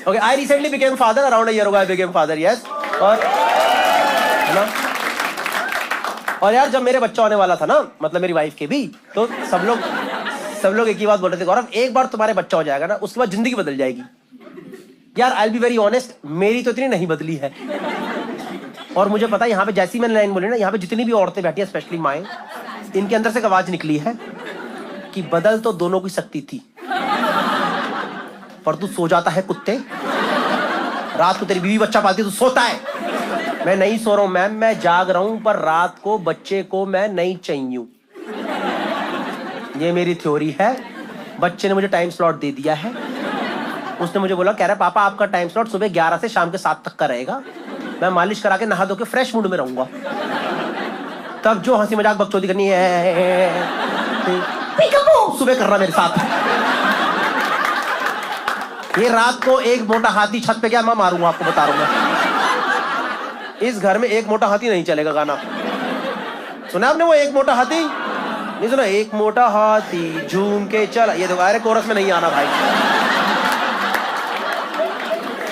Okay, I recently became father. Around a year ago I became father. Yes. और है ना? और यार जब मेरे बच्चा होने वाला था ना, मतलब मेरी वाइफ के भी, तो सब लोग एक ही बात बोल रहे थे, गौरव एक बार तुम्हारे बच्चा हो जाएगा ना, उसके बाद जिंदगी बदल जाएगी। यार आई बी वेरी ऑनेस्ट, मेरी तो इतनी नहीं बदली है। और मुझे पता है यहाँ पे जैसी मैंने लाइन बोली ना, यहाँ पे जितनी भी औरतें बैठी है, स्पेशली माएं, इनके अंदर से एक आवाज निकली है कि बदल तो दोनों की सकती थी, पर तू सो जाता है कुत्ते। रात को तेरी बीवी बच्चा पालती है, तू सोता है। मैं नहीं सो रहा हूं मैम, मैं जाग रहा हूं, पर रात को बच्चे को मैं नहीं चाहिए। ये मेरी थ्योरी है। बच्चे ने मुझे टाइम स्लॉट दे दिया है। उसने मुझे बोला, कह रहा पापा आपका टाइम स्लॉट सुबह 11 से शाम के 7 तक का रहेगा। मैं मालिश करा के नहा धो के फ्रेश मूड में रहूंगा। तब जो हंसी मजाक बकचोदी करनी है सुबह कर रहा मेरे साथ। ये रात को एक मोटा हाथी छत पे गया, मैं मारूंगा, आपको बता रहा हूं। इस घर में एक मोटा हाथी नहीं चलेगा। गाना सुना आपने वो एक मोटा हाथी? नहीं सुना? एक मोटा हाथी झूम के चला। ये तो अरे कोरस में नहीं आना भाई।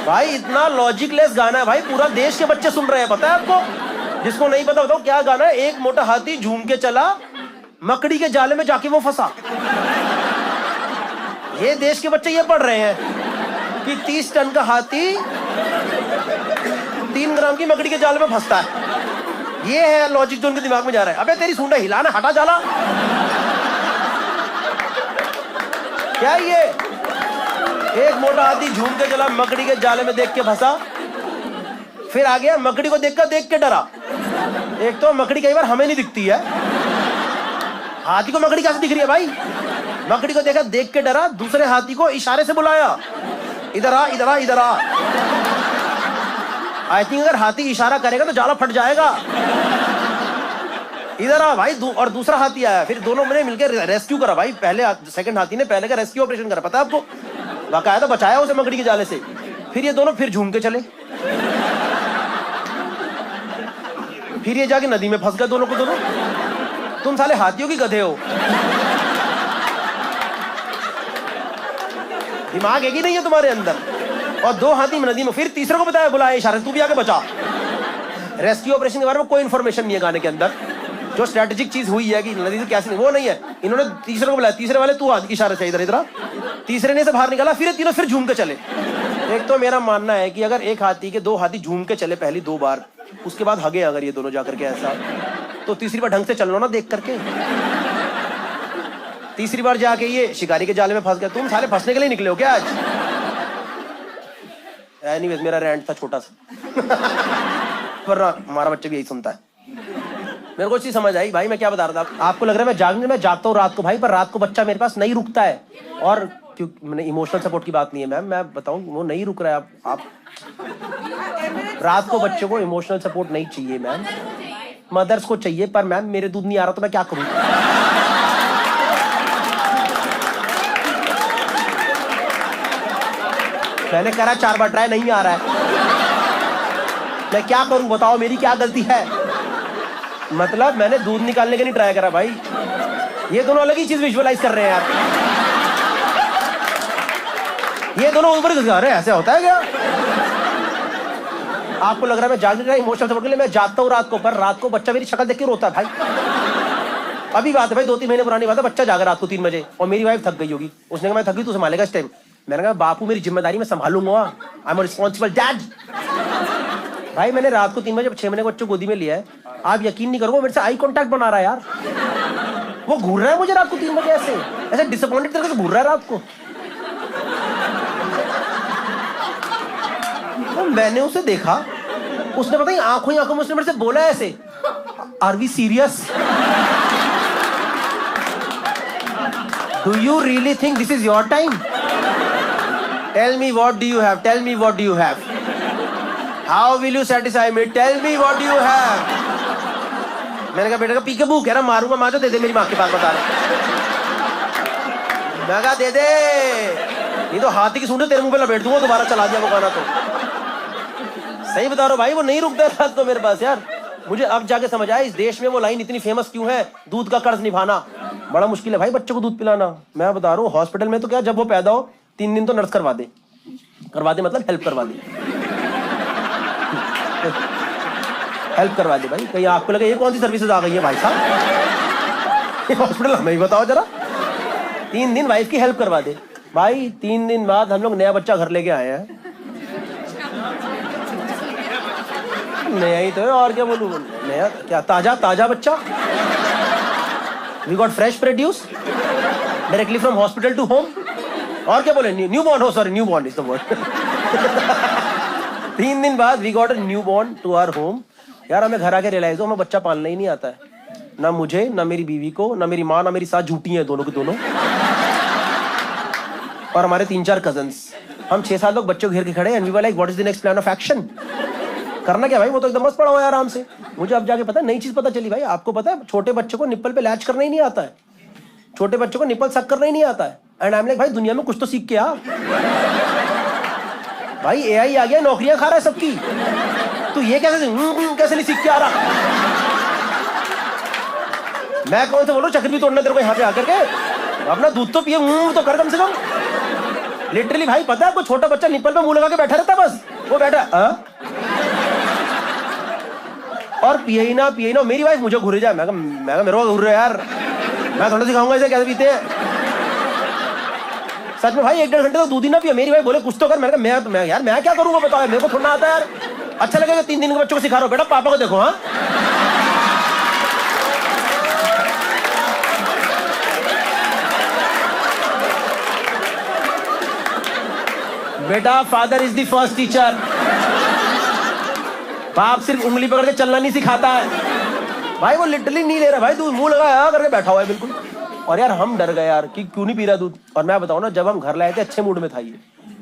भाई इतना लॉजिकलेस गाना है भाई, पूरा देश के बच्चे सुन रहे हैं, पता है आपको? जिसको नहीं पता बताओ क्या गाना है? एक मोटा हाथी झूम के चला, मकड़ी के जाले में जाके वो फंसा। ये देश के बच्चे ये पढ़ रहे हैं कि 30 टन का हाथी 3 ग्राम की मकड़ी के जाल में फंसता है। ये है लॉजिक जो उनके दिमाग में जा रहा है। अबे तेरी सूंडा हिलाना, हटा जाला। क्या ये एक मोटा हाथी झूम के चला, मकड़ी के जाले में देख के फंसा, फिर आ गया मकड़ी को देख के डरा। एक तो मकड़ी कई बार हमें नहीं दिखती है, हाथी को मकड़ी कैसे दिख रही है भाई? मकड़ी को देखा, देख के डरा, दूसरे हाथी को इशारे से बुलाया, इधर आ इधर आ इधर आ। आई थिंक अगर हाथी इशारा करेगा तो जाला फट जाएगा। इधर आ भाई। और दूसरा हाथी आया, फिर दोनों ने मिलकर रेस्क्यू करा भाई। पहले सेकंड हाथी ने पहले का रेस्क्यू ऑपरेशन करा, पता है आपको? बाकायदा बचाया उसे मकड़ी के जाले से। फिर ये दोनों फिर झूम के चले, फिर ये जाके नदी में फंस गए दोनों को दोनों। तुम साले हाथियों की गधे हो। दिमाग है कि नहीं है तुम्हारे अंदर? और 2 हाथी नदी में, फिर तीसरे को बताया, बुलाया इशारे, तू भी आके बचा। रेस्क्यू ऑपरेशन के बारे में कोई इंफॉर्मेशन नहीं है गाने के अंदर। जो स्ट्रेटेजिक चीज हुई है कि नदी से कैसे नहीं, वो नहीं है। इन्होंने तीसरे को बुलाया, तीसरे वाले तू हाथ की इशारे से इधर इधर। तीसरे ने से बाहर निकाला, फिर तीनों फिर झूम के चले। एक तो मेरा मानना है कि अगर एक हाथी के 2 हाथी झूम के चले पहली 2 बार, उसके बाद हगे अगर ये दोनों जाकर के ऐसा, तो तीसरी बार ढंग से चल लो ना देख करके। तीसरी बार जाके ये शिकारी के जाले में फंस गया। तुम सारे फंसने के लिए निकले हो क्या आज? एनीवेज मेरा रैंट था छोटा सा। पर हमारा बच्चा भी यही सुनता है। मेरे को चीज समझ आई भाई, मैं क्या बता रहा था आपको? लग रहा है मैं जागता हूँ रात को भाई, पर रात को बच्चा मेरे पास नहीं रुकता है। और क्योंकि मैंने इमोशनल सपोर्ट की बात नहीं है मैम, मैं बताऊं वो नहीं रुक रहा है। आप रात को बच्चे को इमोशनल सपोर्ट नहीं चाहिए मैम, मदर्स को चाहिए। पर मैम मेरे दूध नहीं आ रहा तो मैं क्या करूं? मैंने करा 4 बार ट्राई, नहीं आ रहा है। मैं क्या करूं बताओ, मेरी क्या गलती है? मतलब मैंने दूध निकालने के लिए ट्राई करा भाई। ये दोनों अलग ही चीज विजुअलाइज कर रहे हैं यार। ये दोनों ऊपर घुस रहे हैं, ऐसे होता है क्या? आपको लग रहा है मैं जागने का इमोशनल सपोर्ट के लिए मैं जागता हूँ रात को, पर रात को बच्चा मेरी शक्ल देख के रोता है भाई। अभी बात है भाई, 2-3 महीने पुरानी बात है। बच्चा जागा रात को 3 बजे और मेरी वाइफ थक गई होगी। उसने कहा मैं थक गई, तू संभालेगा इस टाइम? मैंने कहा बापू मेरी जिम्मेदारी मैं संभालूंगा, आई एम रिस्पॉन्सिबल डैड। भाई मैंने रात को 3 बजे 6 महीने को बच्चों गोदी में लिया है। आप यकीन नहीं करोगे, मेरे से आई कांटेक्ट बना रहा है यार। वो घूर रहा है मुझे रात को 3 बजे, ऐसे डिसअपॉइंटेड करके घूर रहा है रात को। तो मैंने उसे देखा, उसने पता ही आंखों ही आंखों में उसने मेरे से बोला ऐसे, are we serious? Do you really think this is your time? Tell me what do you have, tell me what do you have, how will you satisfy me, tell me what do you have. मैंने कहा बेटा का P के भूख कह रहा, मारूंगा, माँ जो दे दे मेरी माँ के पास, बता रहा। मैं कहा दे दे, नहीं तो हाथी की सूंड तेरे मुंह पे लपेट दूंगा। दोबारा चला दिया वो गाना तो। सही बता रहा हूँ भाई, वो नहीं रुकता रात तो मेरे पास यार। मुझे अब जाके समझ आया इस देश में वो लाइन इतनी फेमस क्यों है, दूध का कर्ज निभाना। बड़ा मुश्किल है भाई बच्चों को दूध पिलाना। मैं बता रहा हूँ हॉस्पिटल में तो क्या, जब वो पैदा हो 3 दिन तो नर्स करवा दे। करवा दे मतलब हेल्प करवा दी। हेल्प करवा दे भाई। कहीं आपको लगे ये कौन सी सर्विसेज आ गई है भाई साहब, हॉस्पिटल हमें ही बताओ जरा। 3 दिन वाइफ की हेल्प करवा दे भाई। 3 दिन बाद हम लोग नया बच्चा घर लेके आए हैं। नया ही तो है, और क्या बोलूं, नया क्या, ताजा ताजा बच्चा। We got fresh produce directly from hospital to home. और क्या बोले, न्यू बॉर्न हो, sorry new born is the word. 3 दिन बाद we got a new born to our home. यार हमें घर आके रियलाइज हो हमें बच्चा पालना ही नहीं आता है, ना मुझे, ना मेरी बीवी को, ना मेरी माँ, ना मेरी सास झूठी हैं दोनों के दोनों। और हमारे 3-4 कजन्स, हम 6-7 लोग बच्चों घेर के खड़े, and we were like what is the next plan of action. करना क्या भाई, वो तो एकदम मस्त पड़ा हुआ है आराम से। मुझे अब जाके पता नई चीज पता चली भाई। आपको पता है छोटे बच्चों को निप्पल पे लैच करना ही नहीं आता है, छोटे बच्चों को निप्पल सक करना ही नहीं आता है। एंड आई एम लाइक भाई दुनिया में कुछ तो सीख के आ भाई। एआई आ गया, नौकरियां खा रहा है सबकी, तो ये कैसे नहीं सीख के आ रहा। मैं कौन से बोल रहा हूँ चक्र भी तोड़ना तेरे को यहाँ पे आकर के, अपना दूध तो पिए, तो कर कम से कम। लिटरली भाई पता है कोई छोटा बच्चा निप्पल पे मुंह लगा के बैठा रहता, बस वो बैठा और पिए ही ना मेरी वाइफ मुझे घूरे जाए। मैं मेरे को घूर रहे यार, मैं थोड़ा सिखाऊंगा इसे कैसे पीते हैं। सच में भाई 1-1.5 घंटे तो दूध ही ना पिए। मेरी वाइफ बोले कुछ तो कर। मैं यार मैं क्या करूंगा बताओ, मेरे को थोड़ा आता है यार। अच्छा लगेगा 3 दिन के बच्चों को सिखा रहा हूं, बेटा पापा को देखो। हाँ बेटा father is the first teacher. बाप सिर्फ उंगली पकड़ के चलना नहीं सिखाता है भाई। वो लिटरली नहीं ले रहा भाई दूध, मुंह लगाया करके बैठा हुआ है बिल्कुल। और यार हम डर गए यार कि क्यों नहीं पी रहा दूध। और मैं बताऊं ना, जब हम घर लाए थे अच्छे मूड में था ये,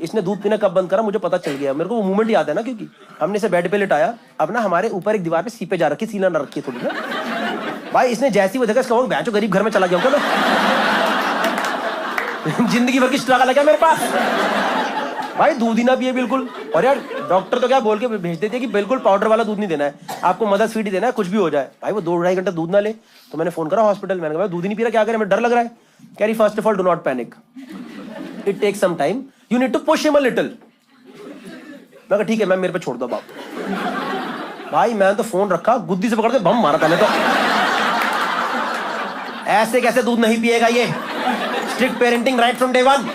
इसने दूध पीना कब बंद करा मुझे पता चल गया। मेरे को वो मूवमेंट याद है ना, क्योंकि हमने इसे बेड पे लिटाया। अब ना हमारे ऊपर एक दीवार पे सीपे जा रखी, सीला न रखी थोड़ी ना भाई। इसने जैसी वो देखा इसका बैचो गरीब घर में चला गया जिंदगी भर की स्ट्रगल है क्या मेरे पास भाई। दूध ही ना पिए बिल्कुल। और यार डॉक्टर तो क्या बोल के भेज देते हैं कि बिल्कुल पाउडर वाला दूध नहीं देना है आपको, मदर्स फीड ही देना है, कुछ भी हो जाए। भाई वो 2-2.5 घंटा दूध ना ले। तो मैंने फोन करा हॉस्पिटल, मैंने कहा दूध ही नहीं पी रहा, क्या करें, मुझे डर लग रहा है। कह रही first of all do not panic, it takes some time, you need to push him a little. मैं कहा ठीक है मैम मेरे पे छोड़ दो बाप। भाई मैं तो फोन रखा, गुद्दी से पकड़ के बम मारा पहले तो। ऐसे कैसे दूध नहीं पिएगा ये, strict parenting right from day 1।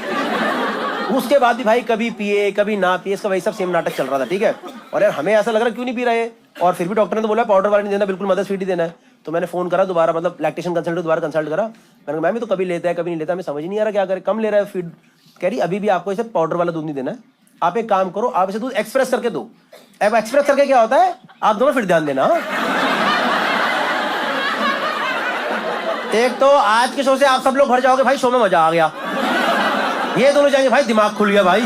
उसके बाद भी भाई कभी पिए कभी ना पिए, इसका वही सब सेम नाटक चल रहा था, ठीक है। और यार हमें ऐसा लग रहा क्यों नहीं पी रहा है, और फिर भी डॉक्टर ने तो बोला पाउडर वाला नहीं देना, बिल्कुल मदर्स फीड ही देना है। तो मैंने फोन करा दोबारा, मतलब लैक्टेशन कंसल्टेंट दोबारा कंसल्ट करा। मैंने कहा मैम ये तो कभी लेता है कभी नहीं लेता, हमें समझ नहीं आ रहा क्या करे, कम ले रहा है फीड। कह रही अभी भी आपको इसे पाउडर वाला दूध नहीं देना है, आप एक काम करो आप इसे दूध एक्सप्रेस करके दो। अब एक्सप्रेस करके क्या होता है, आप दोनों फिर ध्यान देना। एक तो आज के शो से आप सब लोग घर जाओगे भाई, शो में मजा आ गया। ये दोनों जाएंगे भाई दिमाग खुल गया भाई,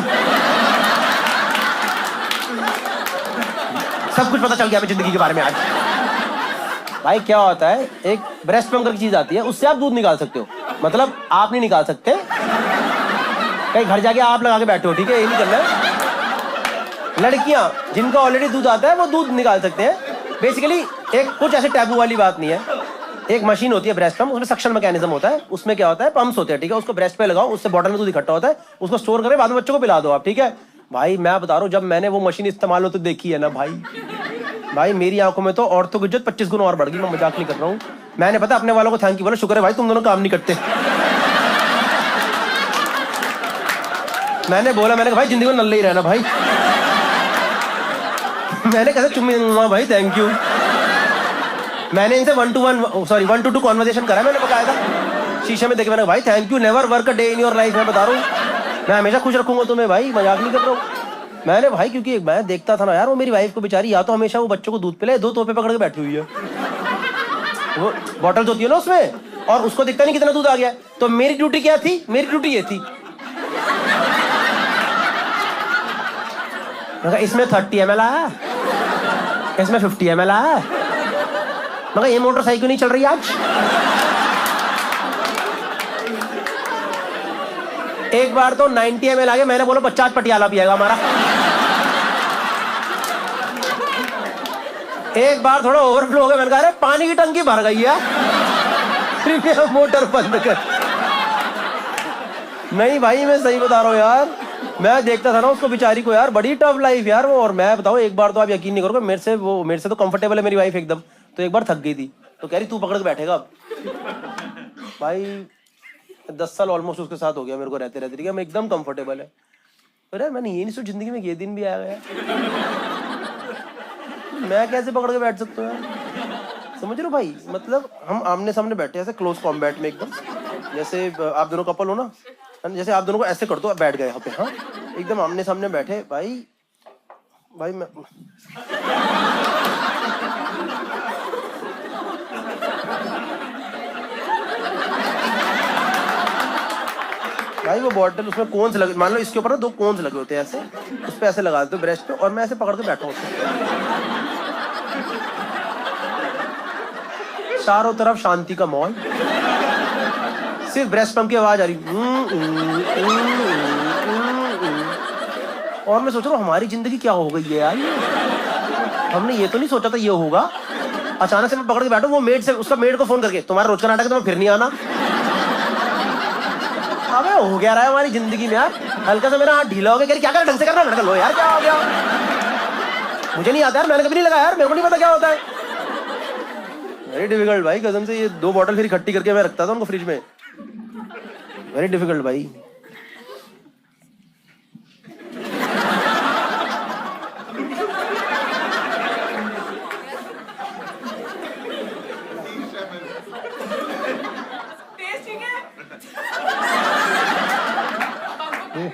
सब कुछ पता चल गया हमें जिंदगी के बारे में आज। भाई क्या होता है, एक ब्रेस्ट पंप करके चीज आती है, उससे आप दूध निकाल सकते हो। मतलब आप नहीं निकाल सकते, कहीं घर जाके आप लगा के बैठे हो, ठीक है, ये नहीं करना है। लड़कियां जिनका ऑलरेडी दूध आता है वो दूध निकाल सकते हैं। बेसिकली एक कुछ ऐसे टैबू वाली बात नहीं है। एक मशीन होती है ब्रेस्ट पंप, उसमें सक्शन मैकेनिज्म होता है, उसमें क्या होता है पंप्स होते हैं, ठीक है। उसको ब्रेस्ट पे लगाओ, उससे बॉटल में दूध इकट्ठा होता है, उसको स्टोर करके बाद में बच्चों को पिला दो आप, ठीक है। भाई मैं बता रहा हूँ जब मैंने वो मशीन इस्तेमाल होते देखी है ना भाई मेरी आंखों में तो औरतों की इज्जत 25 गुना और बढ़ गई। मैं मजाक नहीं कर रहा हूँ। मैंने पता अपने वालों को थैंक यू बोला, शुक्र है भाई तुम दोनों काम नहीं करते। मैंने बोला, मैंने कहा भाई जिंदगी में नल्ले ही रहना भाई। मैंने कैसे चुम्मी दूंगा भाई, थैंक यू। मैंने इनसे 1-to-2 कॉन्वर्सेशन करा, मैंने बताया था शीशे में देखे, मैंने भाई thank you, never work a day in your life. मैं बता रहा हूँ मैं हमेशा खुश रखूंगा तुम्हें भाई, मजाक नहीं कर रहा हूँ। मैंने भाई क्योंकि मैं देखता था ना यार, वो मेरी वाइफ को बेचारी या तो हमेशा वो बच्चों को दूध पिलाए, 2 तोपे पकड़ के बैठी हुई है, वो बॉटल्स होती है ना उसमें, और उसको दिखता नहीं कितना दूध आ गया। तो मेरी ड्यूटी क्या थी, मेरी ड्यूटी ये थी, इसमें 30 ml आया, इसमें 50 ml आया, मगर ये मोटरसाइकिल नहीं चल रही आज। एक बार तो 90 ml आ गया, मैंने बोला 50 पटियाला पिएगा हमारा। एक बार थोड़ा ओवरफ्लो हो गया, मैंने कहा अरे पानी की टंकी भर गई है, मोटर बंद कर। नहीं भाई मैं सही बता रहा हूँ यार, मैं देखता था ना उसको बेचारी को यार, बड़ी टफ लाइफ यार वो। और मैं बताऊँ एक बार तो आप यकीन नहीं करोगे, मेरे से तो कंफर्टेबल है मेरी वाइफ एकदम। तो एक बार थक गई थी तो कह रही तू पकड़ के बैठेगा अब। भाई 10 साल ऑलमोस्ट उसके साथ हो गया मेरे को रहते रहते, ठीक है, मैं एकदम कंफर्टेबल है। अरे मैंने ये नहीं सोचा जिंदगी में ये दिन भी आ गया, मैं कैसे पकड़ के बैठ सकता हूँ यार, समझ रहे हो भाई। मतलब हम आमने सामने बैठे ऐसे क्लोज कॉम्बैट में एकदम, जैसे आप दोनों कपल हो ना, जैसे आप दोनों को ऐसे कर दो, बैठ गए यहाँ पे, हाँ एकदम आमने सामने बैठे। भाई मैं भाई वो बॉटल उसमें कोन्स लगे, मान लो इसके ऊपर ना 2 कोन्स लगे होते हैं ऐसे, उस पे ऐसे लगा देते हो ब्रेस्ट पे, और मैं ऐसे पकड़ के बैठा हूँ चारों तरफ शांति का माहौल, सिर्फ ब्रेस्ट पंप की आवाज आ रही। और मैं सोच रहा हूँ हमारी जिंदगी क्या हो गई है यार, हमने ये तो नहीं सोचा था ये होगा। अचानक से मैं पकड़ के बैठा, वो मेड से, उसका मेड को फोन करके तुम्हारा रोज का नाटक है, तुम्हें फिर नहीं आना। अबे हो गया रहा है हमारी जिंदगी में यार, हल्का सा मेरा हाथ ढीला हो गया, क्या कर ढंग से करना, लड़का लो यार क्या हो गया। मुझे नहीं आता यार, मैंने कभी नहीं लगाया यार, मेरे को नहीं पता क्या होता है। वेरी डिफिकल्ट भाई, कसम से। ये 2 बॉटल फिर इकट्ठी करके मैं रखता था उनको फ्रिज में, वेरी डिफिकल्ट भाई।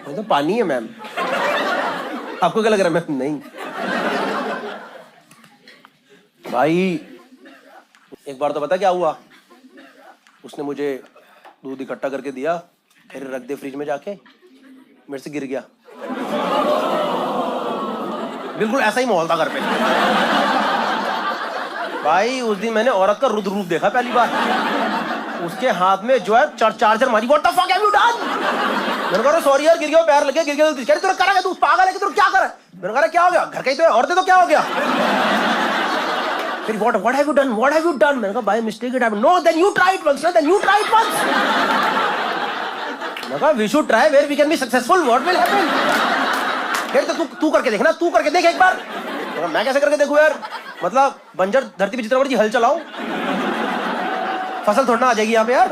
तो पानी है मैम, आपको क्या लग रहा है मैम? नहीं भाई, एक बार तो पता क्या हुआ, उसने मुझे दूध इकट्ठा करके दिया, फिर रख दे फ्रिज में जाके, मेरे से गिर गया। बिल्कुल ऐसा ही माहौल था घर पे भाई। उस दिन मैंने औरत का रुद्र रूप देखा पहली बार। उसके हाथ में जो है चार्जर मारी। What the fuck have you done? मैंने कहा सॉरी यार, गिर गया, पैर लगे, गिर गया। कह रही तूने करा क्या? तू पागल है कि तू क्या कर रहा है? मैंने कहा क्या हो गया, घर का ही तो है, औरतें तो क्या हो गया? फिर what have you done? What have you done? मैंने कहा by mistake it happened. No, then you try it once. No, then you try it once. मैंने कहा we should try where we can be successful. What will happen? फिर तो तू करके देखना, तू करके देख एक बार। मैं कैसे करके देखूं यार? मतलब बंजर धरती पे जितना मर्जी हल चलाओ, फसल थोड़ा ना आ जाएगी यहाँ पे यार।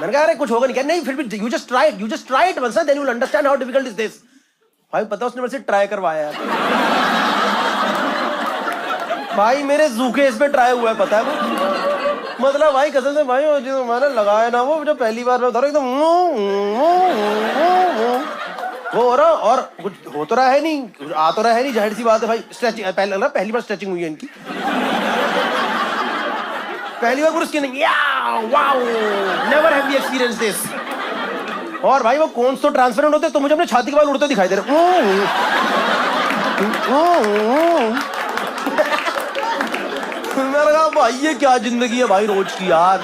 मैंने कहा अरे कुछ होगा नहीं। क्या नहीं, फिर भी you just try it once, then you will understand how difficult is this. भाई पता उसने मेरे से ट्राई करवाया यार भाई, मेरे जूकेस पे ट्राई हुआ है, पता है वो। मतलब भाई कसम से भाई, जो मैंने लगाया ना, वो जो पहली बार मैं बता रहा हूँ वो हो रहा, और कुछ हो तो रहा है नहीं, आ तो रहा है नहीं, जाहिर सी बात है भाई। स्ट्रेचिंग पहली बार स्ट्रेचिंग हुई है इनकी, पहली बार पूरी skinning, wow, never have we experience this. और भाई वो कौन तो ट्रांसपेरेंट होते, तो मुझे अपने छाती के बाल उड़ते दिखाई दे रहे। मैंने कहा भाई ये क्या जिंदगी है भाई रोज की यार।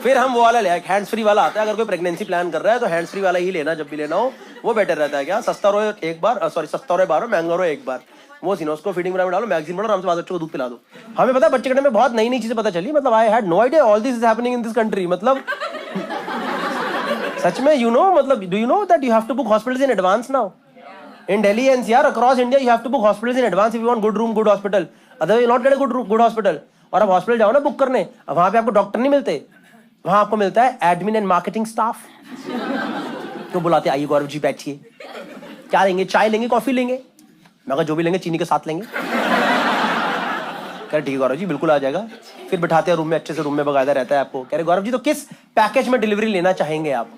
फिर हम वो वाला ले आए, हैंड्स फ्री वाला आता है। अगर कोई प्रेगनेंसी प्लान कर रहा है तो हैंड्स फ्री वाला ही लेना, जब भी लेना हो वो बेटर रहता है। क्या सस्ता रहो एक बार, सॉरी सस्ता रहो बार, महंगा रहो एक बार। वो सीना उसको फीडिंग में डालो, मैगजीन पढ़ो, आराम से बच्चों को दूध पिला दो। हमें पता है बच्चे के में बहुत नई नई चीजें पता चली। मतलब I had no idea all this is happening in this country. मतलब सच में, यू नो, मतलब do you know that you have to book hospitals in advance now in Delhi NCR across India? You have to book hospitals in advance if you want good room, good hospital. Otherwise you not get a good hospital. और अब hospital जाओ ना book करने, अब वहां पे आपको doctor नहीं मिलते, वहां आपको मिलता है एडमिन एंड मार्केटिंग स्टाफ। तो बुलाते आइए गौरव जी बैठिए, क्या लेंगे? चाय लेंगे, कॉफी लेंगे? मैं कहा जो भी लेंगे चीनी के साथ लेंगे। कह रहे ठीक है गौरव जी बिल्कुल आ जाएगा। फिर बिठाते हैं रूम में, अच्छे से रूम में बकायदा रहता है आपको। कह रहे गौरव जी तो किस पैकेज में डिलीवरी लेना चाहेंगे आप?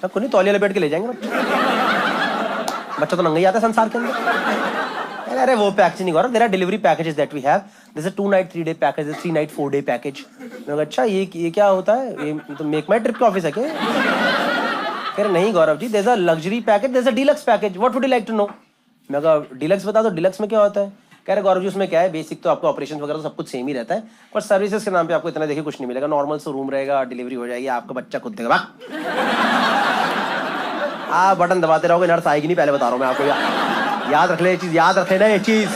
को नहीं तौलिया लपेट के ले जाएंगे बच्चा तो नंगा ही आता है संसार के अंदर। अरे वो पैकेज नहीं Gaurav, there are delivery packages that we have. This is 2 night 3 day package, 3 night 4 day package. मैं अच्छा ये क्या होता है? ये तो मेक माई ट्रिप का ऑफिस है क्या? कह रहे नहीं Gaurav ji, there is a luxury package, there is a deluxe package. What would you like to know? मैं कहा डीलक्स बता दो, डीलक्स में क्या होता है? कह रहे गौरव जी उसमें क्या है, बेसिक तो आपको ऑपरेशन वगैरह तो सब कुछ सेम ही रहता है, पर सर्विसेज के नाम पे आपको इतना देखिए कुछ नहीं मिलेगा। नॉर्मल से रूम रहेगा, डिलीवरी हो जाएगी, आपका बच्चा खुद देगा। आप बटन दबाते रहोगे, नर्स आएगी नहीं, पहले बता रहा हूँ मैं आपको। याद रख ले ये चीज, याद रख लेना ये चीज।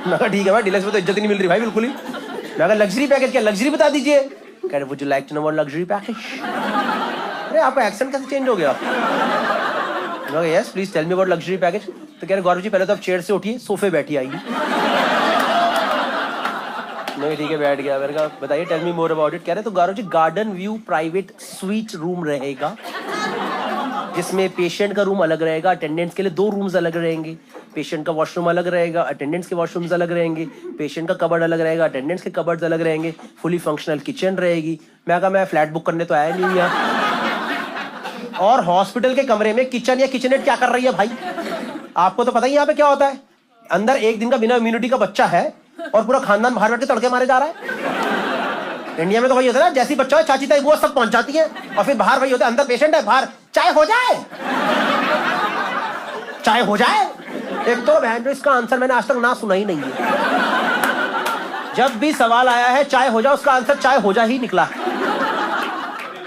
मैं कहा ठीक है भाई, डीलक्स में तो इज्जत ही नहीं मिल रही भाई बिल्कुल ही। मैं कहा लग्जरी पैकेज क्या, लग्जरी बता दीजिए। कह रहे would you like to know what luxury package? अरे आपका एक्सेंट कैसे चेंज हो गया? Yes please tell me about luxury package. तो कह रहे गौरव जी पहले तो आप चेयर से उठिए, सोफे बैठी आइए। नहीं ठीक है बैठ गया। मैंने कहा बताइए tell me more about it. कह रहे तो Gaurav ji garden view private suite room रहेगा, जिसमें पेशेंट का रूम अलग रहेगा, अटेंडेंट्स के लिए 2 रूम्स अलग रहेंगे, पेशेंट का वॉशरूम अलग रहेगा, अटेंडेंट्स के वॉशरूम्स अलग रहेंगे, पेशेंट का कबर्ड अलग रहेगा, अटेंडेंट्स के कबर्ड्स अलग रहेंगे, फुली फंक्शनल किचन रहेगी। मैं कहा मैं फ्लैट बुक करने तो आया नहीं यहाँ। और हॉस्पिटल के कमरे में किचन या किचनेट क्या कर रही है भाई? आपको तो पता ही यहाँ पे क्या होता है, अंदर 1 दिन का बिना इम्यूनिटी का बच्चा है और पूरा खानदान बाहर बैठ के तड़के मारे जा रहा है। इंडिया में तो वही होता है ना, जैसी बच्चा है चाची ताई वो सब पहुंच जाती है, और फिर बाहर वही होता है, अंदर पेशेंट है, बाहर चाय हो जाए, चाय हो जाए। एक तो बहन जो इसका आंसर मैंने आज तक ना सुना ही नहीं है। जब भी सवाल आया है चाय हो जाए, उसका आंसर चाय हो जा ही निकला।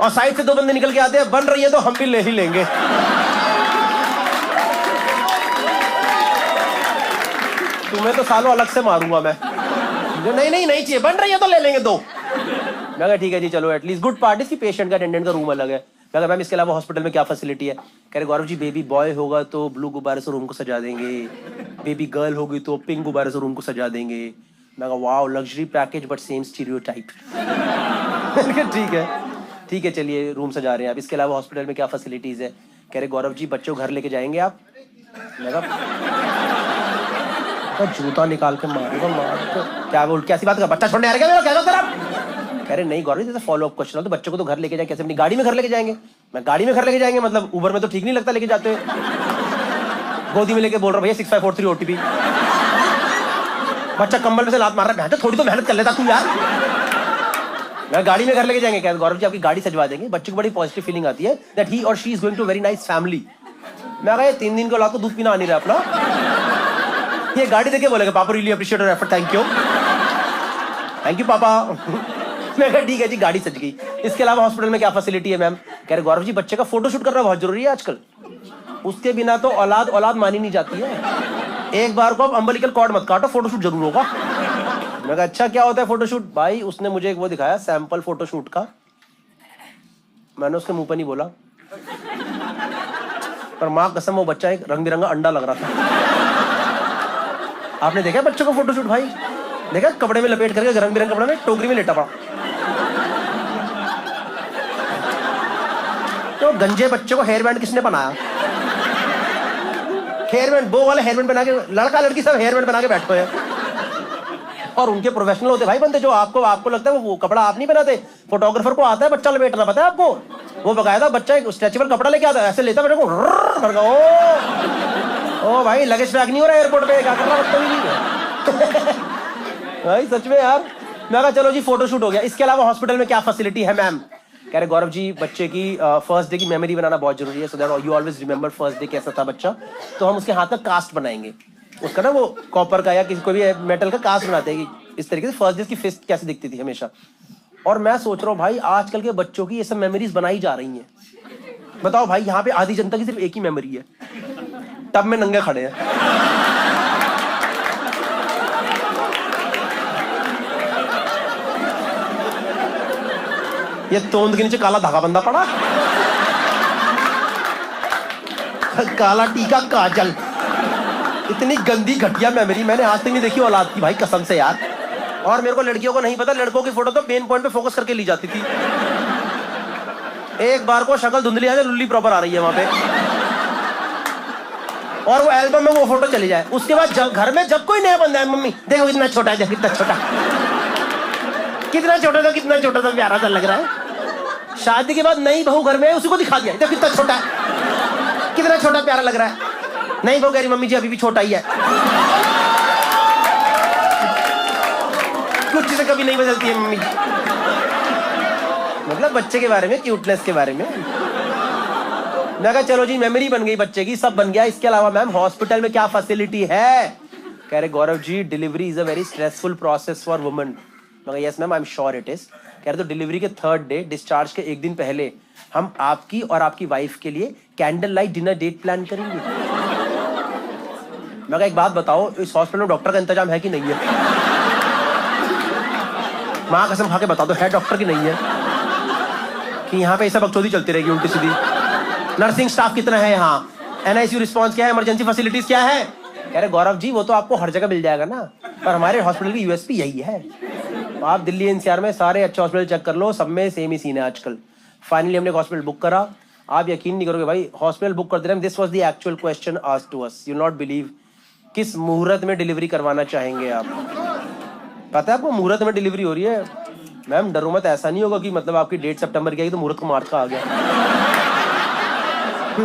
और साइड से 2 बंदे निकल के आते हैं, बन रही है तो हम भी ले ही लेंगे। तुम्हें तो सालों अलग से मारूंगा मैं। नहीं नहीं नहीं चाहिए, बन रही है तो ले लेंगे 2। मैं कहा ठीक है जी चलो, एटलीस्ट गुड पार्ट इसकी पेशेंट का अटेंडेंट का रूम अलग है। मैं कहा मैम इसके अलावा हॉस्पिटल में क्या फैसिलिटी है? कह रहे गौरव जी बेबी बॉय होगा तो ब्लू गुब्बारे से रूम को सजा देंगे, बेबी गर्ल होगी तो पिंक गुब्बारे से रूम को सजा देंगे। मैं कहा wow luxury package but same stereotype. ठीक है चलिए रूम सजा रहे हैं आप, इसके अलावा हॉस्पिटल में क्या फैसिलिटीज है? कह रहे गौरव जी बच्चों घर लेके जाएंगे आप? मैं कहा जूता निकाल के मारूंगा, मार क्या बोल कैसी बात कर, बच्चा छोड़ने आ रहा है क्या तेरा? कह रहे नहीं गौरव जी फॉलो अप क्वेश्चन, तो बच्चों को तो घर लेके जाए कैसे? अपनी गाड़ी में घर लेके जाएंगे। मैं गाड़ी में घर लेके जाएंगे मतलब उबर में तो ठीक नहीं लगता लेके जाते। गोदी में लेके बोल रहा भैया 6543 OTP। बच्चा कंबल में से लात मार रहा है, थोड़ी तो मेहनत कर लेता तू यार। मैं गाड़ी में घर लेके जाएंगे। क्या गौरव जी आपकी गाड़ी सजवा देंगे, बच्चे को बड़ी पॉजिटिव फीलिंग आती है दैट ही और she is going to very nice family. मैं कहा 3 दिन को औलाद को दूध पीना आ नहीं रहा अपना। ये गाड़ी देके बोलेगा पापा really appreciate your effort, thank you पापा। मैं कहा ठीक है जी गाड़ी सज गई। इसके अलावा हॉस्पिटल में क्या फैसिलिटी है मैम? कह रहे गौरव जी बच्चे का फोटोशूट करना बहुत जरूरी है आजकल, उसके बिना तो औलाद मानी नहीं जाती है। एक बार को आप अम्बिलिकल कॉर्ड मत काटो, फोटोशूट जरूर होगा। मैं कहा अच्छा क्या होता है फोटोशूट? भाई उसने मुझे एक वो दिखाया सैंपल फोटोशूट का, मैंने उसके मुंह पे नहीं बोला, पर मां कसम वो बच्चा एक रंग बिरंगा अंडा लग रहा था। आपने देखा बच्चों का फोटोशूट? भाई देखा कपड़े में लपेट करके रंग बिरंगे कपड़े में टोकरी में लेटा पड़ा। तो गंजे बच्चे को हेयर बैंड किसने बनाया? हेयर बैंड वो वाले हेयर बैंड बना के लड़का लड़की सब हेयर बैंड बना के बैठे हैं। और उनके प्रोफेशनल होते भाई बंदे, जो आपको लगता है वो कपड़ा आप नहीं बनाते, फोटोग्राफर को आता है बच्चा लपेटना, पता है आपको? वो बकायदा बच्चा एक स्ट्रेचेबल कपड़ा लेके आता है, ऐसे लेता मेरे को ओ भाई लगेज पैक नहीं हो रहा एयरपोर्ट पे, क्या कर रहा बच्चा भाई सच में यार। मैं कहा चलो जी फोटोशूट हो गया, इसके अलावा हॉस्पिटल में क्या फैसिलिटी है मैम? कह रहे गौरव जी बच्चे की फर्स्ट डे की मेमोरी बनाना बहुत जरूरी है, so that you always remember first day कैसा था बच्चा। तो हम उसके हाथ का कास्ट बनाएंगे, उसका ना वो कॉपर का या किसी कोई भी मेटल का कास्ट बनाते हैं इस तरीके से फर्स्ट डे की फेस कैसे दिखती थी हमेशा। और मैं सोच रहा हूँ भाई आजकल के बच्चों की ये सब मेमोरीज बनाई जा रही हैं। बताओ भाई यहाँ पे आधी जनता की सिर्फ एक ही मेमोरी है, टब में नंगे खड़े हैं। ये तोंद के नीचे काला धागा बंधा पड़ा, काला टीका काजल, इतनी गंदी घटिया मेमोरी मैंने आज तक नहीं देखी औलाद की भाई कसम से यार। और मेरे को लड़कियों को नहीं पता, लड़कों की फोटो तो मेन पॉइंट पे फोकस करके ली जाती थी। एक बार को शक्ल धुंधली आ जाए, लुल्ली प्रॉपर आ रही है वहां पे, और वो एल्बम में वो फोटो चली जाए। उसके बाद घर में जब कोई नया बंदा है, मम्मी देखो कितना छोटा है, कितना छोटा, कितना छोटा था, कितना छोटा था, प्यारा सा लग रहा है। शादी के बाद नई बहू घर में, उसी को दिखा दिया, देखो कितना छोटा है, कितना छोटा प्यारा लग रहा है। नहीं बहू कह रही मम्मी जी अभी भी छोटा ही है, कुछ चीजें कभी नहीं बदलती है मम्मी। मतलब बच्चे के बारे में, क्यूटनेस के बारे में। मैं कहा चलो जी मेमोरी बन गई बच्चे की, सब बन गया। इसके अलावा मैम हॉस्पिटल में क्या फैसिलिटी है? कह रहे Gaurav ji delivery is a very stressful process for women. मैं yes ma'am I am sure it is. कह रहे तो डिलीवरी के 3rd डे डिस्चार्ज के 1 दिन पहले हम आपकी और आपकी वाइफ के लिए candle light dinner date plan करेंगे। मैं कहा एक बात बताओ, इस हॉस्पिटल में डॉक्टर का इंतजाम है कि नहीं है? माँ कसम खा के बता दो है डॉक्टर की नहीं है? कि यहाँ पे ऐसा बकचोदी चलती रहेगी उल्टी सीधी। नर्सिंग स्टाफ कितना है यहाँ, एनआईसीयू रिस्पॉन्स क्या है, इमरजेंसी फैसिलिटीज क्या है। कह रहे गौरव जी वो तो आपको हर जगह मिल जाएगा ना, पर हमारे हॉस्पिटल की यूएसपी यही है। तो आप दिल्ली एनसीआर में सारे अच्छे हॉस्पिटल चेक कर लो, सब में सेम ही सीन है आजकल। फाइनली हमने हॉस्पिटल बुक करा। आप यकीन नहीं करोगे भाई, हॉस्पिटल बुक करते रहे, this was the actual question asked to us, you not believe, किस मुहूर्त में डिलीवरी करवाना चाहेंगे आप। पता है आपको मुहूर्त में डिलीवरी हो रही है। मैम डरो मत, ऐसा नहीं होगा कि मतलब आपकी डेट सितंबर की आई तो मुहूर्त को मार्च का आ गया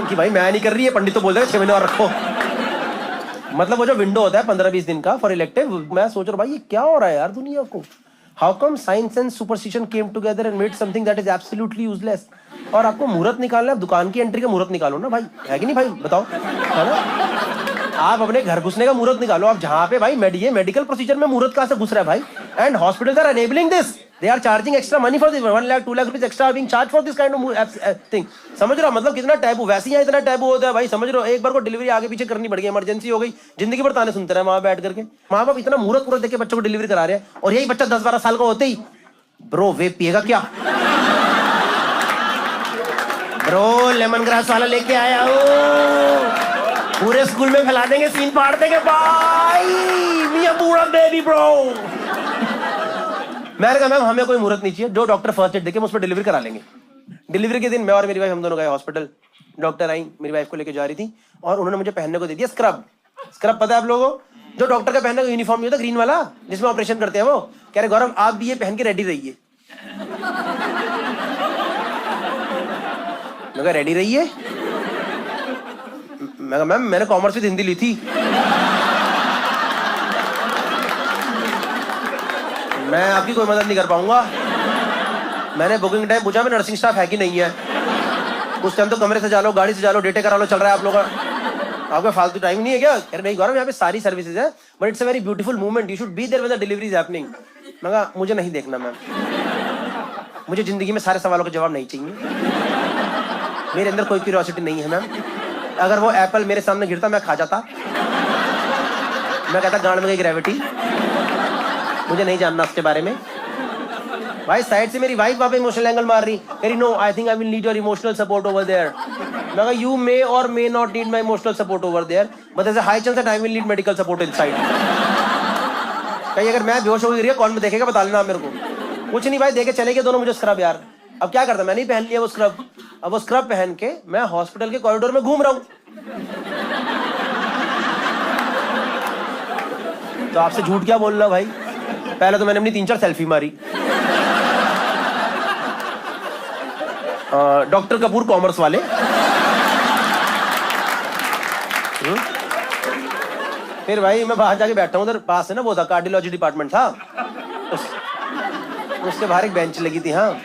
कि भाई मैं नहीं कर रही है, पंडित तो बोल रहे 6 महीने और रखो। मतलब वो जो विंडो होता है 15-20 दिन का फॉर इलेक्टिव, मैं सोच रहा हूँ भाई ये क्या हो रहा है यार दुनिया को। How come science and superstition came together and made something that is absolutely useless. और आपको मुहूर्त निकालना है, दुकान की एंट्री का मुहूर्त निकालो ना भाई, है कि नहीं भाई बताओ, है ना। आप अपने घर घुसने का मुहूर्त निकालो। आप जहाँ पे भाई ये मेडिकल प्रोसीजर में मुहूर्त कहाँ से घुस रहा है भाई। And hospitals are enabling this, they are charging extra money for this, 1 lakh 2 lakh rupees extra being charge for this kind of thing. समझ रहे हो मतलब कितना टैबू, वैसे ही इतना टैबू होता है भाई। समझ रहे हो, एक बार को डिलीवरी आगे पीछे करनी पड़ गई, इमरजेंसी हो गई, जिंदगी भर ताने सुनते रहे वहां बैठ करके। माँ बाप इतना मुहूर्त देके बच्चों को डिलीवरी करा रहे हैं, और यही बच्चा 10-12 साल का होते ही ब्रो वेप पिएगा क्या, ब्रो लेमन ग्रास वाला लेके आया हो, पूरे स्कूल में फैला देंगे, सीन फाड़ देंगे भाई, मियां बूढ़ा बेबी ब्रो। मैंने कहा मैम हमें कोई मुहूर्त नहीं चाहिए, जो डॉक्टर फर्स्ट एड देके हम उस पर डिलीवरी करा लेंगे। डिलीवरी के दिन मैं और मेरी वाइफ हम दोनों गए हॉस्पिटल। डॉक्टर आई, मेरी वाइफ को लेके जा रही थी, और उन्होंने मुझे पहनने को दे दिया स्क्रब। स्क्रब पता है आप लोगों को, जो डॉक्टर का पहनने का यूनिफॉर्म नहीं होता ग्रीन वाला, जिसमें ऑपरेशन करते हैं वो। कह रहे गौरव आप भी ये पहन के रेडी रहिए। मैं कहा रेडी रहिए, मैं कहा मैम मैंने कॉमर्स विद हिंदी ली थी, मैं आपकी कोई मदद नहीं कर पाऊंगा। मैंने बुकिंग टाइम पूछा, मैं नर्सिंग स्टाफ है कि नहीं है। उस टाइम तो कमरे सजा लो, गाड़ी सजा लो, डेटे करा लो, चल रहा है आप लोग का, आपका फालतू टाइम नहीं है क्या। अरे नहीं गौरव यहाँ पे सारी सर्विसेज है, but it's a very beautiful movement, you should be there when the delivery is happening. मैं कहा मुझे नहीं देखना मैम, मुझे जिंदगी में सारे सवालों का जवाब नहीं चाहिए, मेरे अंदर कोई क्यूरियोसिटी नहीं है मैम। अगर वो एप्पल मेरे सामने गिरता मैं खा जाता, मैं कहता गांड में गई ग्रेविटी, मुझे नहीं जानना उसके बारे में। भाई साइड से मेरी वाइफ वहां पे इमोशनल एंगल मार रही, कह रही no I think I will need your emotional support over there. मैं कहा you may or may not need my emotional support over there, but there is a high chance that I will need medical support inside. कहीं अगर मैं बेहोश हो गई कौन में देखेगा बता लेना मेरे को। कुछ नहीं भाई, देके चले गए दोनों मुझे स्क्रब यार। अब क्या करता, मैंने ही पहन लिया वो स्क्रब। अब वो स्क्रब पहन के मैं हॉस्पिटल के कॉरिडोर में घूम रहा हूं। तो आपसे झूठ क्या बोल रहा भाई, पहले तो मैंने अपनी 3-4 सेल्फी मारी। डॉक्टर कपूर कॉमर्स वाले, फिर भाई मैं बाहर जाके बैठा हूँ, उधर पास है ना वो था कार्डियोलॉजी डिपार्टमेंट था, उसके बाहर एक बेंच लगी थी। हाँ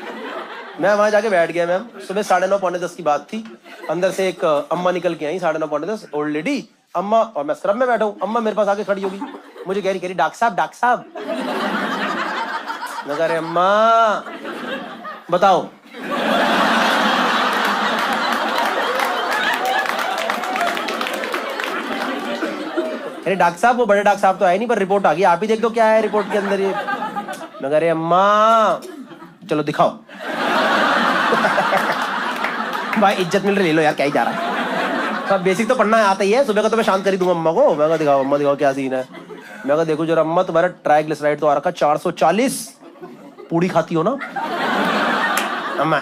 मैं वहां जाके बैठ गया मैम। सुबह 9:30 पौने 10 की बात थी। अंदर से एक अम्मा निकल के आई 9:30 पौने 10, ओल्ड लेडी अम्मा, और मैं स्क्रब में बैठा हूँ। अम्मा मेरे पास आके खड़ी होगी, मुझे कह रही डॉक्टर साहब। मैं कह रहे अम्मा बताओ। अरे डॉक्टर साहब वो बड़े डॉक्टर साहब तो आए नहीं, पर रिपोर्ट आ गई, आप ही देख दो क्या है रिपोर्ट के अंदर ये। मैं कह रहे अम्मा चलो दिखाओ। भाई इज्जत मिल रही, ले लो यार, क्या ही जा रहा है। सब बेसिक तो पढ़ना आता ही है, सुबह का तो मैं शांत कर ही दूंगा अम्मा को। मैं कहा दिखाओ अम्मा, दिखाओ क्या सीन है। मैं कहा देखो जरा अम्मा, तुम्हारा ट्राइग्लिसराइड तो आ रखा 440, पूड़ी खाती हो ना। अम्मा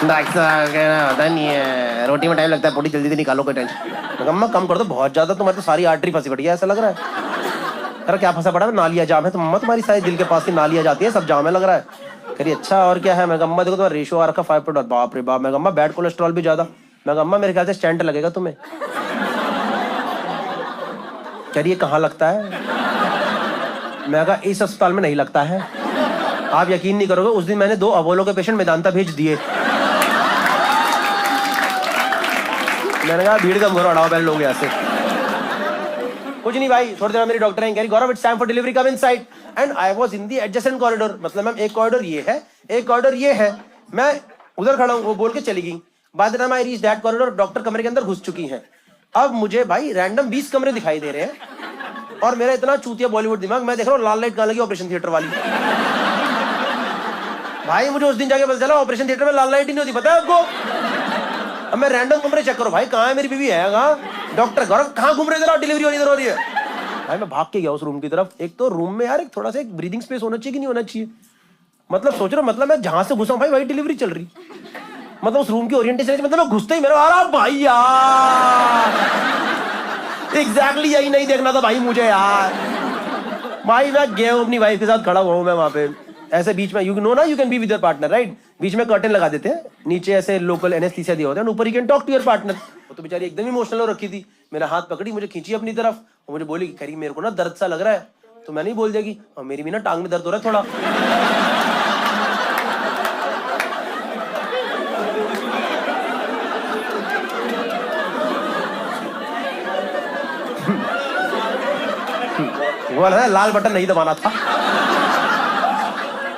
पता नहीं है, रोटी में टाइम लगता है, पूड़ी जल्दी से निकालो, कोई टेंशन। अम्मा कम कर दो, बहुत ज्यादा तुम्हारी तो सारी आर्टरी फंसी पड़ी है ऐसा लग रहा है। अरे क्या फंसा पड़ा है, नालियां जाम है। तो अम्मा तुम्हारी सारी दिल के पास की नालियां जाती है, सब जाम है लग रहा है। करिए अच्छा और क्या है। मैं अम्मा देखो तुम्हारा रेशो आ रखा 5 बाप रे बाप। मैं अम्मा बैड कोलेस्ट्रॉल भी ज्यादा। मैं अम्मा मेरे ख्याल से स्टेंट लगेगा तुम्हें। करिए कहाँ लगता है। मैं कहा इस अस्पताल में नहीं लगता है। आप यकीन नहीं करोगे, उस दिन मैंने 2 अपोलो के पेशेंट मेदांता भेज दिए। मैंने कहा भीड़ का घर उड़ाओ पहले लोग यहाँ से। कुछ नहीं भाई, थोड़ी देर मेरी डॉक्टर आई, कह रही Gaurav it's time for delivery, come inside. And I was in the adjacent corridor, मतलब मैम एक कॉरिडोर ये है, एक कॉरिडोर ये है, मैं उधर खड़ा हूँ। वो बोल के चली गई। By the time I reach that corridor, doctor कमरे के अंदर घुस चुकी हैं। अब मुझे भाई रैंडम 20 कमरे दिखाई दे रहे हैं, और मेरा इतना चूतिया बॉलीवुड दिमाग, मैं देख रहा हूँ लाल लाइट कहाँ लगी, ऑपरेशन थिएटर वाली। भाई मुझे उस दिन जाके पता चला ऑपरेशन थिएटर में लाल लाइट ही नहीं होती, पता है आपको? अब मैं रैंडम कमरे चेक करो, भाई कहाँ है मेरी बीवी, है कहाँ? डॉक्टर गौरव कहाँ घूम रहे इधर, डिलीवरी इधर हो रही है। भाई मैं भाग के गया उस रूम की तरफ। एक तो रूम में यार एक थोड़ा सा एक ब्रीदिंग स्पेस होना चाहिए कि नहीं होना चाहिए? मतलब सोच रहे हो, मतलब मैं जहां से घुसा भाई वही डिलीवरी चल रही। मतलब उस रूम की ओरिएंटेशन मतलब घुसते ही मेरा अरे भाई यार एग्जैक्टली यही नहीं देखना था भाई मुझे यार। भाई मैं गया हूँ अपनी वाइफ के साथ खड़ा हुआ हूँ मैं वहां पे, ऐसे बीच में यू नो ना, you can be with your partner right, बीच में कर्टन लगा देते हैं, नीचे ऐसे लोकल एनेस्थीसिया दिया होता है, ऊपर you can talk to your partner. वो तो बेचारी एकदम इमोशनल हो रखी थी, मेरा हाथ पकड़ी, मुझे खींची अपनी तरफ और मुझे बोली कि करी मेरे को ना दर्द सा लग रहा है, तो मैं नहीं बोल देगी और मेरी भी ना टांग में दर्द हो रहा है थोड़ा। वो लाल बटन नहीं दबाना था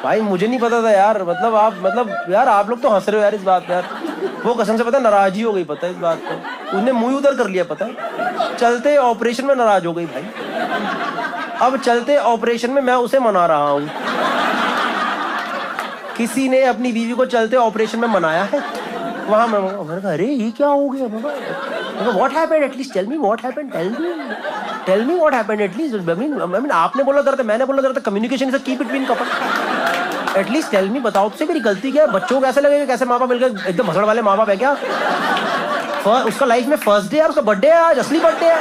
भाई, मुझे नहीं पता था यार। मतलब आप यार आप लोग तो हंस रहे हो यार इस बात पे यार। वो कसम से पता नाराज ही हो गई, पता है इस बात पे, उसने मुंह उधर कर लिया, पता है चलते ऑपरेशन में नाराज हो गई भाई। अब चलते ऑपरेशन में मैं उसे मना रहा हूँ, किसी ने अपनी बीवी को चलते ऑपरेशन में मनाया है वहां? मैंने कहा अरे ये क्या हो गया बाबा, what happened, at least tell me what happened, tell me what happened at least. I mean आपने बोला दर्द, मैंने बोला दर्द, communication is a key between couple, at least tell me, बताओ तो मेरी गलती क्या है? बच्चों को कैसे लगेगा, कैसे माँ बाप मिलकर एकदम भसड़ वाले माँ बाप है क्या? उसका लाइफ में फर्स्ट डे है, उसका बर्थडे है आज, असली बर्थडे है।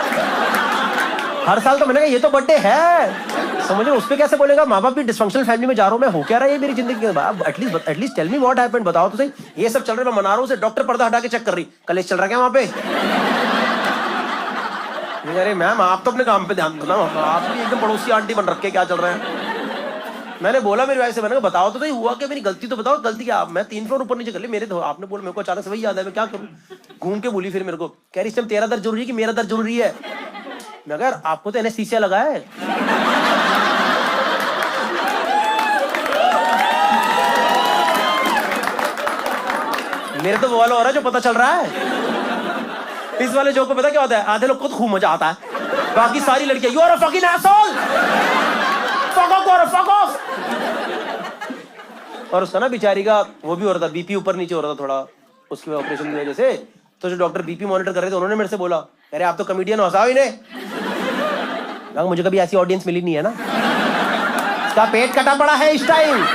हर साल तो मैंने कहा ये तो बर्थडे है, समझ रहे, उस पर कैसे बोलेगा? माँ बाप भी डिसफंक्शनल फैमिली में जा रहा हूँ मैं, हो क्या रहा है ये मेरी जिंदगी में? At least tell me what happened, बताओ तो सही। ये सब चल रहा है, मैं मना रहा हूँ उसे, डॉक्टर पर्दा हटा के चेक कर रही, कलेश चल रहा है क्या वहाँ पे? अरे मैम आप तो अपने काम पे ध्यान दो ना, आप भी एकदम पड़ोसी आंटी बन रखे, क्या चल रहा है? मैंने बोला मेरी वाइफ से, मैंने कहा बताओ तो सही हुआ क्या, मेरी गलती तो बताओ, गलती क्या? मैं 3 फ्लोर ऊपर नीचे कर ली, मेरे तो आपने बोला, मेरे को अचानक से वही याद है, मैं क्या करूं? घूम के बोली फिर मेरे को, कह रही इस टाइम तेरा दर्द जरूरी है कि मेरा दर्द जरूरी है? मैं कहा आपको तो एनेस्थीसिया लगा है। मेरे तो वो वाला हो रहा है जो पता चल रहा है। इस वाले जोक को पता क्या होता है? आधे लोग को तो खूब मजा आता है, बाकी सारी लड़कियां you are a fucking asshole, fuck off. और उसका ना बेचारी का वो भी हो रहा था, बीपी ऊपर नीचे हो रहा था थोड़ा उसके ऑपरेशन की वजह से। तो जो डॉक्टर बीपी मॉनिटर कर रहे थे उन्होंने मेरे से बोला, अरे आप तो कमेडियन हो, हंसाओ इन्हें। मुझे कभी ऐसी ऑडियंस मिली नहीं है ना, इसका पेट कटा पड़ा है इस टाइम,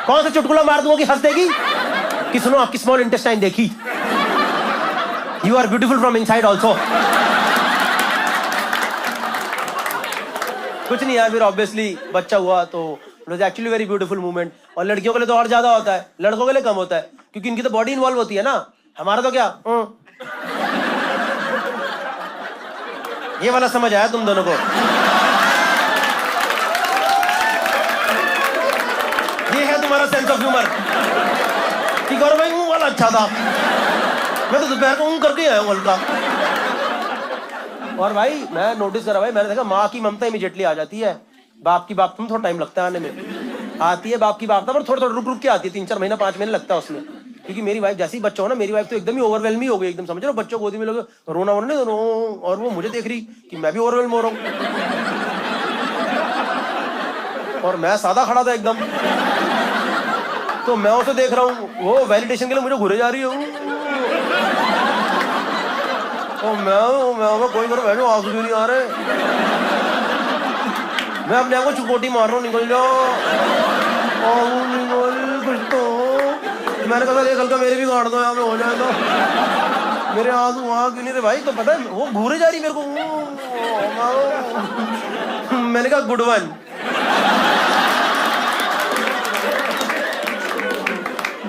कौन सा चुटकुला मार दूंगा कि हंस देगी कि सुनो आपकी स्मॉल इंटेस्टाइन देखी, you are beautiful from inside also. कुछ नहीं यार, फिर ऑब्वियसली बच्चा हुआ तो it was actually very beautiful movement. और लड़कियों के लिए तो और ज्यादा होता है, लड़कों के लिए कम होता है क्योंकि इनकी तो बॉडी इन्वॉल्व होती है ना, हमारा तो क्या ये वाला समझ आया तुम दोनों को? ये है तुम्हारा सेंस ऑफ ह्यूमर कि गौरव भाई मुंह वाला अच्छा था, मैं तो दोपहर को करके आया हूँ हल्का। और भाई मैं नोटिस करा भाई, मैंने देखा माँ की ममता इमीडिएटली आ जाती है, बाप की बाप में थोड़ा टाइम लगता है आने में, आती है बाप की बाप पर थोड़ा थोड़ा रुक के आती है, 3-4 महीना 5 महीने लगता है उसमें। क्योंकि मेरी वाइफ जैसे ही बच्चा हो ना, मेरी वाइफ तो एकदम ही ओवरवेलम ही हो गई, एकदम समझ लो बच्चों गोदी में लोग रोना वोना नहीं, और वो मुझे देख रही कि मैं भी ओवरवेलम हो रहा हूँ, और मैं सादा खड़ा था एकदम, तो मैं उसे देख रहा हूँ, वो वैलिडेशन के लिए मुझे घूरे जा रही हूँ, मैं कोई करो बैठो, आंसू भी नहीं आ रहे, मैं अपने आप को चुकोटी मार रहा हूँ, निकल जाओ कुछ तो। मैंने कहा एक हल्का मेरे भी काट दो यहाँ पे हो जाए तो, मेरे आंसू वहां क्यों नहीं रहे भाई? तो पता है वो घूरे जा रही मेरे को, मैंने कहा गुड वन।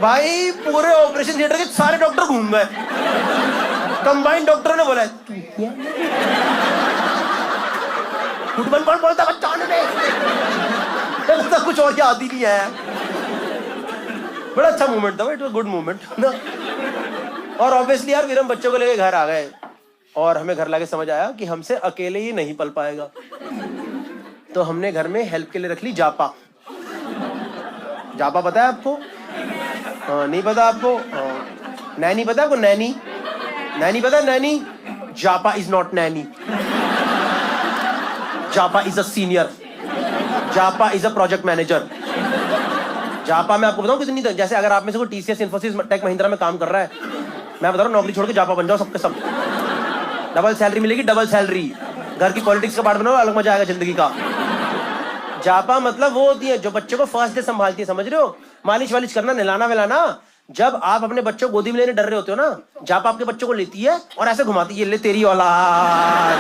भाई पूरे ऑपरेशन थिएटर के सारे डॉक्टर घूम गए, कंबाइंड डॉक्टरों ने बोला गुड वन कौन बोलता बच्चा ने, कुछ और याद ही नहीं है। बड़ा अच्छा मूवमेंट था, इट वाज गुड मूवमेंट ना। और ऑब्वियसली यार फिर हम बच्चों को लेके घर आ गए, और हमें घर लाके समझ आया कि हमसे अकेले ही नहीं पल पाएगा, तो हमने घर में हेल्प के लिए रख ली जापा। जापा पता है आपको? नहीं पता आपको? नैनी पता है आपको? नैनी, नैनी पता है? Nanny, japa is not nanny, japa is a senior, japa is a project manager. Japa में आपको बताऊं कितनी, जैसे अगर आप में से कोई टीसीएस, इन्फोसिस, टेक महिंद्रा में काम कर रहा है, मैं बता रहा हूँ नौकरी छोड़ के जापा बन जाओ सबके सब। डबल सैलरी मिलेगी, डबल सैलरी। घर की पॉलिटिक्स का पार्ट बनाओ, अलग मजा आएगा जिंदगी का। जापा मतलब वो होती है जो बच्चे को फर्स्ट डे संभालती है, समझ रहे हो? मालिश वालिश करना, नहलाना वहलाना। जब आप अपने बच्चों को गोदी में लेने डर रहे होते हो ना, जापा आपके बच्चों को लेती है और ऐसे घुमाती है, ले तेरी औलाद।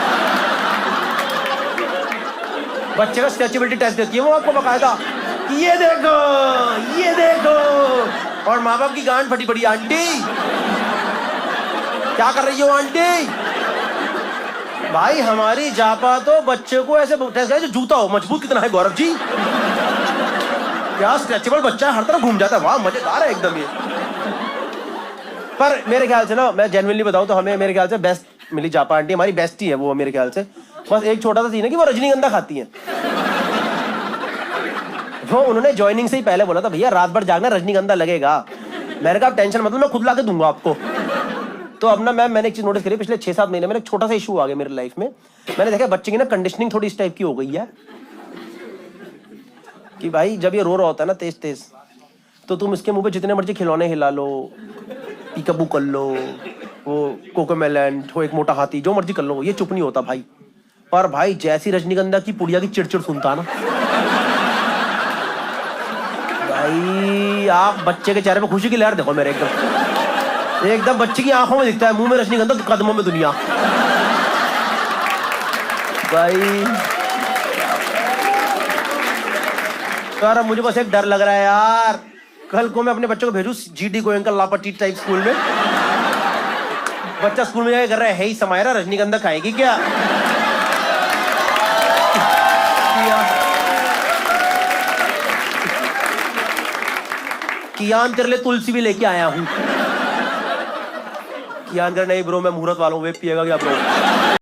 बच्चे का स्ट्रेचेबिलिटी टेस्ट देती है वो आपको बकायदा, ये देखो, ये देखो। और माँ बाप की गांड फटी पड़ी, आंटी क्या कर रही हो आंटी? भाई हमारी जापा तो बच्चे को ऐसे टेस्ट जो जूता हो, मजबूत कितना है गौरव जी, क्या स्ट्रेचेबल बच्चा है, हर तरफ घूम जाता है। वाह मजेदार है एकदम ये। पर मेरे ख्याल से ना, मैं जेन्युइनली बताऊं तो हमें मेरे ख्याल से बेस्ट मिली जापा आंटी, हमारी बेस्ट ही है वो मेरे ख्याल से। बस एक छोटा सा सीन है कि वो रजनीगंधा खाती हैं। वो उन्होंने ज्वाइनिंग से ही पहले बोला था, भैया रात भर जागना, रजनीगंधा लगेगा। मैंने कहा टेंशन मतलब मैं खुद ला के दूंगा आपको। तो अब ना मैंने एक चीज नोटिस करी, पिछले 6-7 महीने में एक छोटा सा इशू आ गया मेरी लाइफ में। मैंने देखा बच्चे की ना कंडीशनिंग थोड़ी इस टाइप की हो गई है कि भाई जब ये रो रहा होता है ना तेज तेज, तो तुम इसके मुंह पे जितने मर्जी खिलौने हिला लो, पीकाबू कर लो, वो कोकोमेलन हो, एक मोटा हाथी, जो मर्जी कर लो, ये चुप नहीं होता भाई। पर भाई जैसी रजनीगंधा की पुड़िया की चिड़चिड़ सुनता ना भाई, आप बच्चे के चेहरे पे खुशी की लहर देखो मेरे, एकदम बच्चे की आंखों में दिखता है, मुंह में रजनीगंधा, कदमों में दुनिया। भाई यार मुझे बस एक डर लग रहा है यार, कल को मैं अपने बच्चों को भेजूं जीडी गोयंका लापटी टाइप स्कूल में। बच्चा स्कूल में जाके कर रहा है ही समायरा रजनीगंधा खाएगी क्या? कियान तेरे लिए तुलसी भी लेके आया हूं। कियान कर नहीं ब्रो, मैं मुहूर्त वालों, वे पिएगा क्या ब्रो?